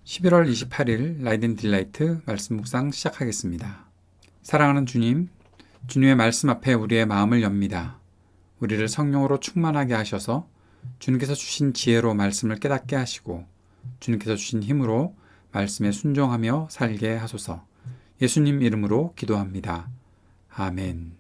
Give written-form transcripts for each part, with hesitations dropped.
11월 28일 라이든 딜라이트 말씀 묵상 시작하겠습니다. 사랑하는 주님, 주님의 말씀 앞에 우리의 마음을 엽니다. 우리를 성령으로 충만하게 하셔서 주님께서 주신 지혜로 말씀을 깨닫게 하시고 주님께서 주신 힘으로 말씀에 순종하며 살게 하소서. 예수님 이름으로 기도합니다. 아멘.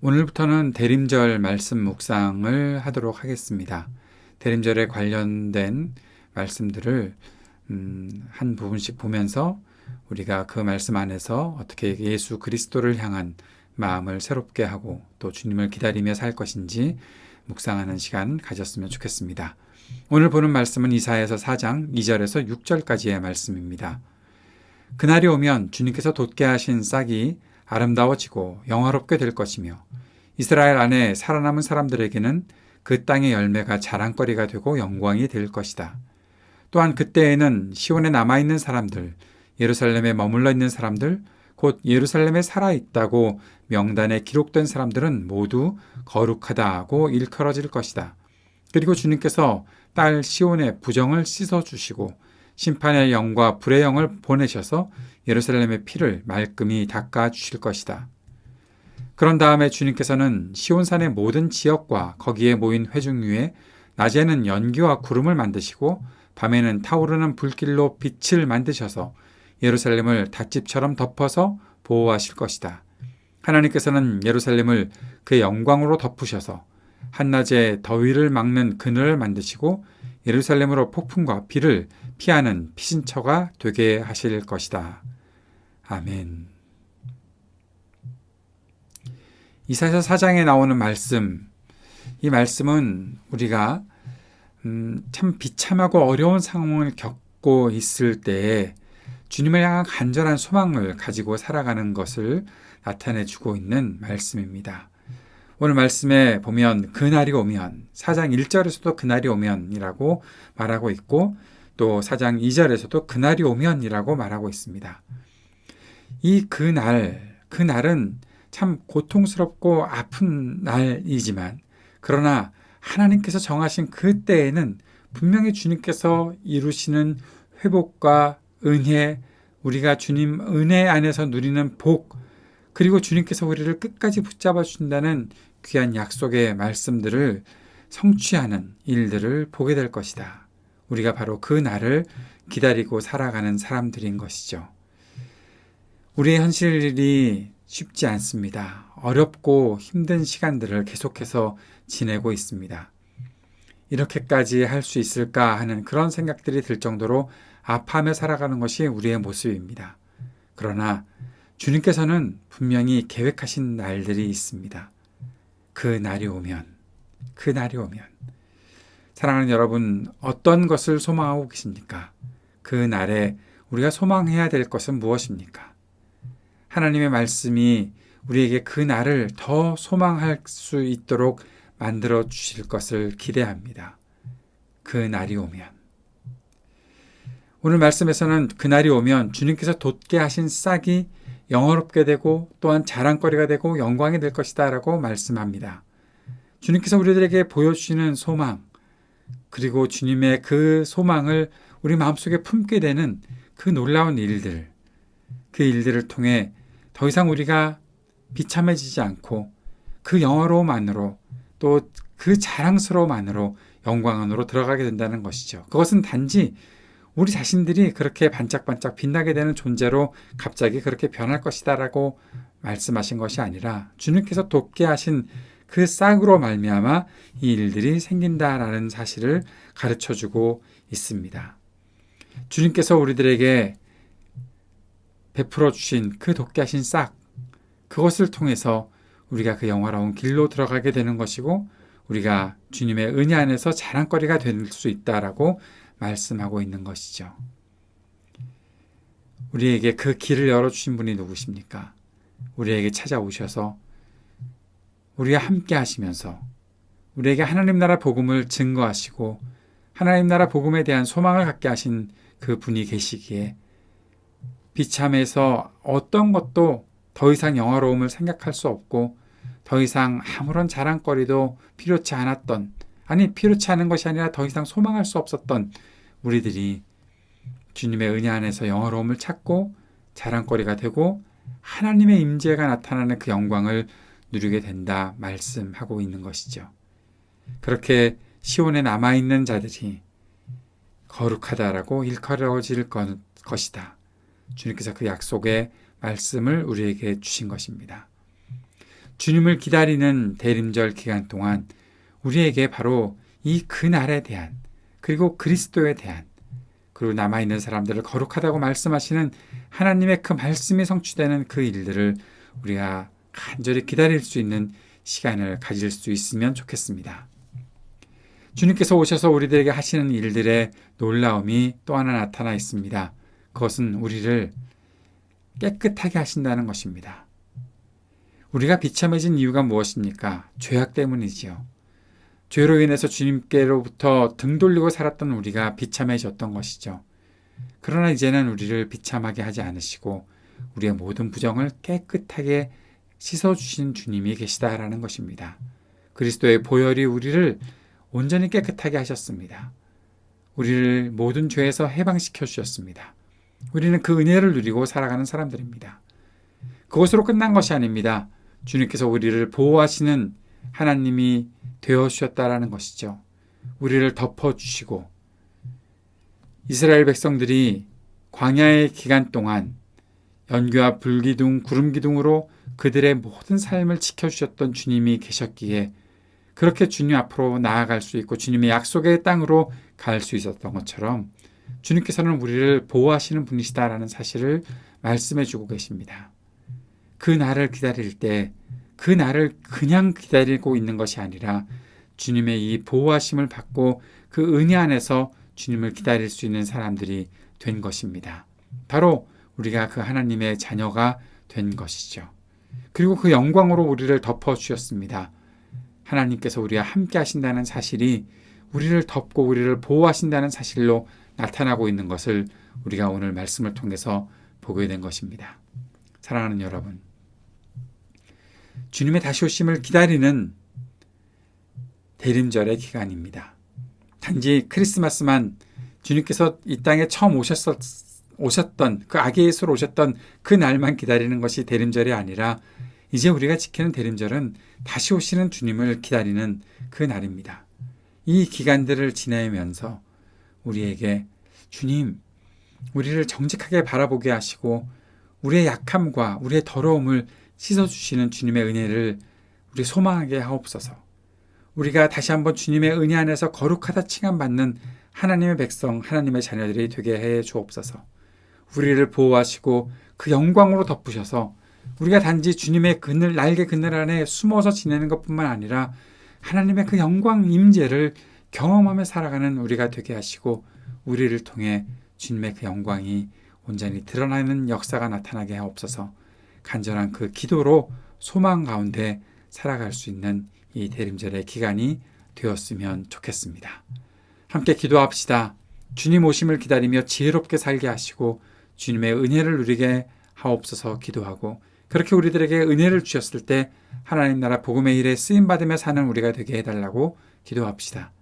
오늘부터는 대림절 말씀 묵상을 하도록 하겠습니다. 대림절에 관련된 말씀들을 한 부분씩 보면서 우리가 그 말씀 안에서 어떻게 예수 그리스도를 향한 마음을 새롭게 하고 또 주님을 기다리며 살 것인지 묵상하는 시간 가졌으면 좋겠습니다. 오늘 보는 말씀은 이사야서 4장 2절에서 6절까지의 말씀입니다. 그날이 오면 주님께서 돋게 하신 싹이 아름다워지고 영화롭게 될 것이며 이스라엘 안에 살아남은 사람들에게는 그 땅의 열매가 자랑거리가 되고 영광이 될 것이다. 또한 그때에는 시온에 남아있는 사람들, 예루살렘에 머물러 있는 사람들, 곧 예루살렘에 살아있다고 명단에 기록된 사람들은 모두 거룩하다고 일컬어질 것이다. 그리고 주님께서 딸 시온의 부정을 씻어주시고 심판의 영과 불의 영을 보내셔서 예루살렘의 피를 말끔히 닦아주실 것이다. 그런 다음에 주님께서는 시온산의 모든 지역과 거기에 모인 회중 위에 낮에는 연기와 구름을 만드시고 밤에는 타오르는 불길로 빛을 만드셔서 예루살렘을 닷집처럼 덮어서 보호하실 것이다. 하나님께서는 예루살렘을 그의 영광으로 덮으셔서 한낮에 더위를 막는 그늘을 만드시고 예루살렘으로 폭풍과 비를 피하는 피신처가 되게 하실 것이다. 아멘. 이사야서 4장에 나오는 말씀, 이 말씀은 우리가 참 비참하고 어려운 상황을 겪고 있을 때에 주님을 향한 간절한 소망을 가지고 살아가는 것을 나타내주고 있는 말씀입니다. 오늘 말씀에 보면 그날이 오면 4장 1절에서도 그날이 오면이라고 말하고 있고 또 4장 2절에서도 그날이 오면이라고 말하고 있습니다. 이 그날은 참 고통스럽고 아픈 날이지만 그러나 하나님께서 정하신 그때에는 분명히 주님께서 이루시는 회복과 은혜, 우리가 주님 은혜 안에서 누리는 복, 그리고 주님께서 우리를 끝까지 붙잡아 주신다는 귀한 약속의 말씀들을 성취하는 일들을 보게 될 것이다. 우리가 바로 그 날을 기다리고 살아가는 사람들인 것이죠. 우리의 현실이 쉽지 않습니다. 어렵고 힘든 시간들을 계속해서 지내고 있습니다. 이렇게까지 할 수 있을까 하는 그런 생각들이 들 정도로 아파하며 살아가는 것이 우리의 모습입니다. 그러나 주님께서는 분명히 계획하신 날들이 있습니다. 그 날이 오면, 사랑하는 여러분, 어떤 것을 소망하고 계십니까? 그 날에 우리가 소망해야 될 것은 무엇입니까? 하나님의 말씀이 우리에게 그 날을 더 소망할 수 있도록 만들어 주실 것을 기대합니다. 그 날이 오면. 오늘 말씀에서는 그 날이 오면 주님께서 돋게 하신 싹이 영화롭게 되고 또한 자랑거리가 되고 영광이 될 것이다 라고 말씀합니다. 주님께서 우리들에게 보여주시는 소망, 그리고 주님의 그 소망을 우리 마음속에 품게 되는 그 놀라운 일들, 그 일들을 통해 더 이상 우리가 비참해지지 않고 그 영화로움 안으로 또 그 자랑스러움 안으로 영광 안으로 들어가게 된다는 것이죠. 그것은 단지 우리 자신들이 그렇게 반짝반짝 빛나게 되는 존재로 갑자기 그렇게 변할 것이다 라고 말씀하신 것이 아니라 주님께서 돋게 하신 그 싹으로 말미암아 이 일들이 생긴다라는 사실을 가르쳐주고 있습니다. 주님께서 우리들에게 베풀어 주신 그 돋게 하신 싹, 그것을 통해서 우리가 그 영화로운 길로 들어가게 되는 것이고 우리가 주님의 은혜 안에서 자랑거리가 될 수 있다라고 말씀하고 있는 것이죠. 우리에게 그 길을 열어주신 분이 누구십니까? 우리에게 찾아오셔서 우리와 함께 하시면서 우리에게 하나님 나라 복음을 증거하시고 하나님 나라 복음에 대한 소망을 갖게 하신 그 분이 계시기에 비참해서 어떤 것도 더 이상 영화로움을 생각할 수 없고 더 이상 아무런 자랑거리도 필요치 않았던, 아니 필요치 않은 것이 아니라 더 이상 소망할 수 없었던 우리들이 주님의 은혜 안에서 영화로움을 찾고 자랑거리가 되고 하나님의 임재가 나타나는 그 영광을 누리게 된다 말씀하고 있는 것이죠. 그렇게 시온에 남아있는 자들이 거룩하다라고 일컬어질 것이다. 주님께서 그 약속의 말씀을 우리에게 주신 것입니다. 주님을 기다리는 대림절 기간 동안 우리에게 바로 이 그날에 대한 그리고 그리스도에 대한 그리고 남아있는 사람들을 거룩하다고 말씀하시는 하나님의 그 말씀이 성취되는 그 일들을 우리가 간절히 기다릴 수 있는 시간을 가질 수 있으면 좋겠습니다. 주님께서 오셔서 우리들에게 하시는 일들의 놀라움이 또 하나 나타나 있습니다. 그것은 우리를 깨끗하게 하신다는 것입니다. 우리가 비참해진 이유가 무엇입니까? 죄악 때문이지요. 죄로 인해서 주님께로부터 등 돌리고 살았던 우리가 비참해졌던 것이죠. 그러나 이제는 우리를 비참하게 하지 않으시고 우리의 모든 부정을 깨끗하게 씻어주신 주님이 계시다라는 것입니다. 그리스도의 보혈이 우리를 온전히 깨끗하게 하셨습니다. 우리를 모든 죄에서 해방시켜 주셨습니다. 우리는 그 은혜를 누리고 살아가는 사람들입니다. 그것으로 끝난 것이 아닙니다. 주님께서 우리를 보호하시는 하나님이 되어주셨다라는 것이죠. 우리를 덮어주시고 이스라엘 백성들이 광야의 기간 동안 연기와 불기둥, 구름기둥으로 그들의 모든 삶을 지켜주셨던 주님이 계셨기에 그렇게 주님 앞으로 나아갈 수 있고 주님의 약속의 땅으로 갈 수 있었던 것처럼 주님께서는 우리를 보호하시는 분이시다라는 사실을 말씀해 주고 계십니다. 그 날을 기다릴 때 그 날을 그냥 기다리고 있는 것이 아니라 주님의 이 보호하심을 받고 그 은혜 안에서 주님을 기다릴 수 있는 사람들이 된 것입니다. 바로 우리가 그 하나님의 자녀가 된 것이죠. 그리고 그 영광으로 우리를 덮어주셨습니다. 하나님께서 우리와 함께 하신다는 사실이 우리를 덮고 우리를 보호하신다는 사실로 나타나고 있는 것을 우리가 오늘 말씀을 통해서 보게 된 것입니다. 사랑하는 여러분, 주님의 다시 오심을 기다리는 대림절의 기간입니다. 단지 크리스마스만 주님께서 이 땅에 처음 오셨던 그 아기 예수로 오셨던 그 날만 기다리는 것이 대림절이 아니라 이제 우리가 지키는 대림절은 다시 오시는 주님을 기다리는 그 날입니다. 이 기간들을 지내면서 우리에게 주님, 우리를 정직하게 바라보게 하시고 우리의 약함과 우리의 더러움을 씻어주시는 주님의 은혜를 우리 소망하게 하옵소서. 우리가 다시 한번 주님의 은혜 안에서 거룩하다 칭함받는 하나님의 백성, 하나님의 자녀들이 되게 해 주옵소서. 우리를 보호하시고 그 영광으로 덮으셔서 우리가 단지 주님의 날개 그늘 안에 숨어서 지내는 것뿐만 아니라 하나님의 그 영광 임재를 경험하며 살아가는 우리가 되게 하시고 우리를 통해 주님의 그 영광이 온전히 드러나는 역사가 나타나게 하옵소서. 간절한 그 기도로 소망 가운데 살아갈 수 있는 이 대림절의 기간이 되었으면 좋겠습니다. 함께 기도합시다. 주님 오심을 기다리며 지혜롭게 살게 하시고 주님의 은혜를 누리게 하옵소서 기도하고, 그렇게 우리들에게 은혜를 주셨을 때 하나님 나라 복음의 일에 쓰임받으며 사는 우리가 되게 해달라고 기도합시다.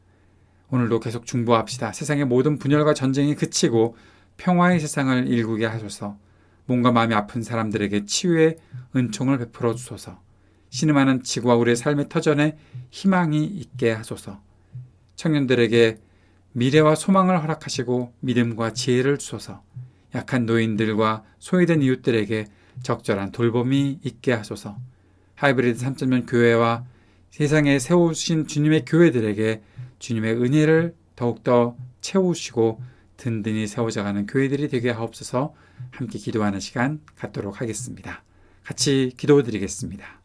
오늘도 계속 중보합시다. 세상의 모든 분열과 전쟁이 그치고 평화의 세상을 일구게 하소서. 몸과 마음이 아픈 사람들에게 치유의 은총을 베풀어 주소서. 신음하는 지구와 우리의 삶의 터전에 희망이 있게 하소서. 청년들에게 미래와 소망을 허락하시고 믿음과 지혜를 주소서. 약한 노인들과 소외된 이웃들에게 적절한 돌봄이 있게 하소서. 하이브리드 3.0 교회와 세상에 세우신 주님의 교회들에게 주님의 은혜를 더욱더 채우시고 든든히 세워져가는 교회들이 되게 하옵소서. 함께 기도하는 시간 갖도록 하겠습니다. 같이 기도드리겠습니다.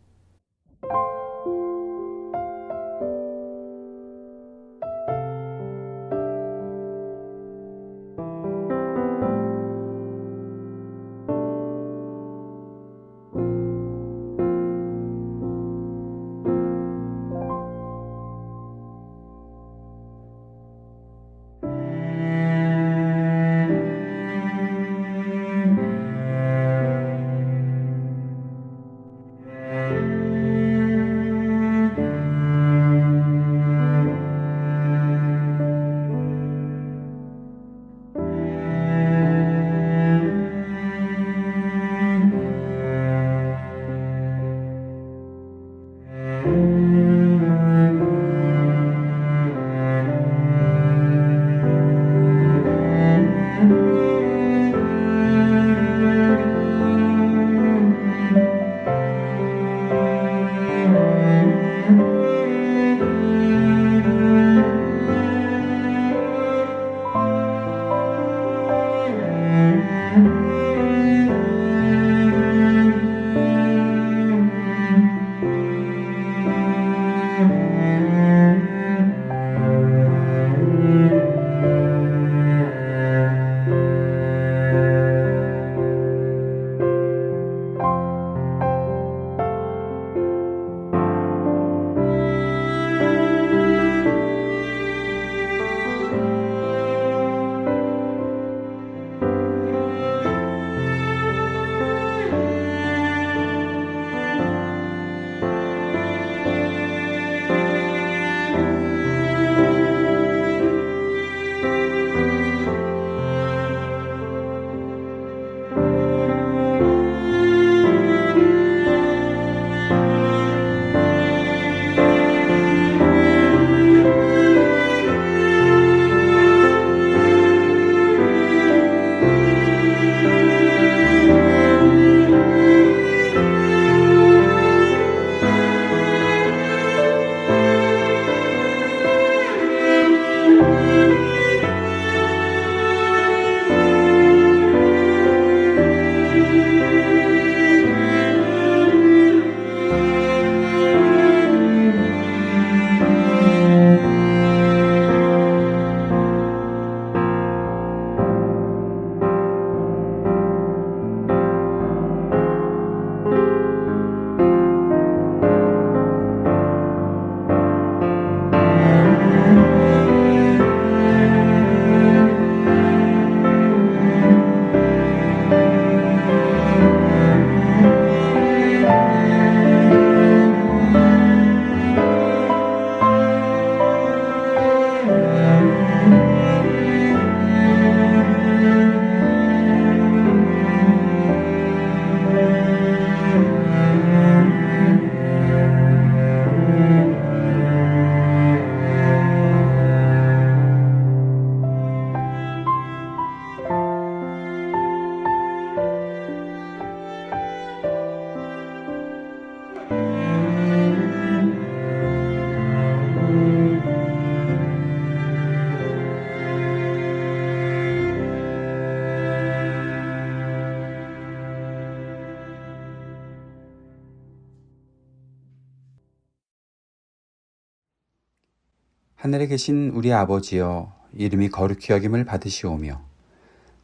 하늘에 계신 우리 아버지여, 이름이 거룩히 여김을 받으시오며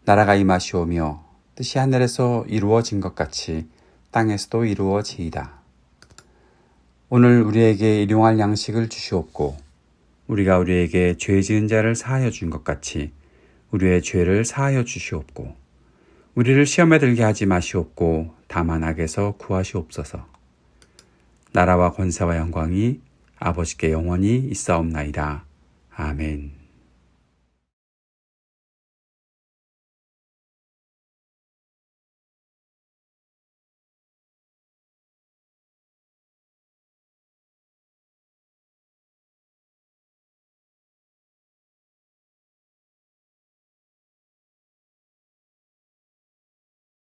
나라가 임하시오며 뜻이 하늘에서 이루어진 것 같이 땅에서도 이루어지이다. 오늘 우리에게 일용할 양식을 주시옵고 우리가 우리에게 죄 지은 자를 사하여 준 것 같이 우리의 죄를 사하여 주시옵고 우리를 시험에 들게 하지 마시옵고 다만 악에서 구하시옵소서. 나라와 권세와 영광이 아버지께 영원히 있사옵나이다. 아멘.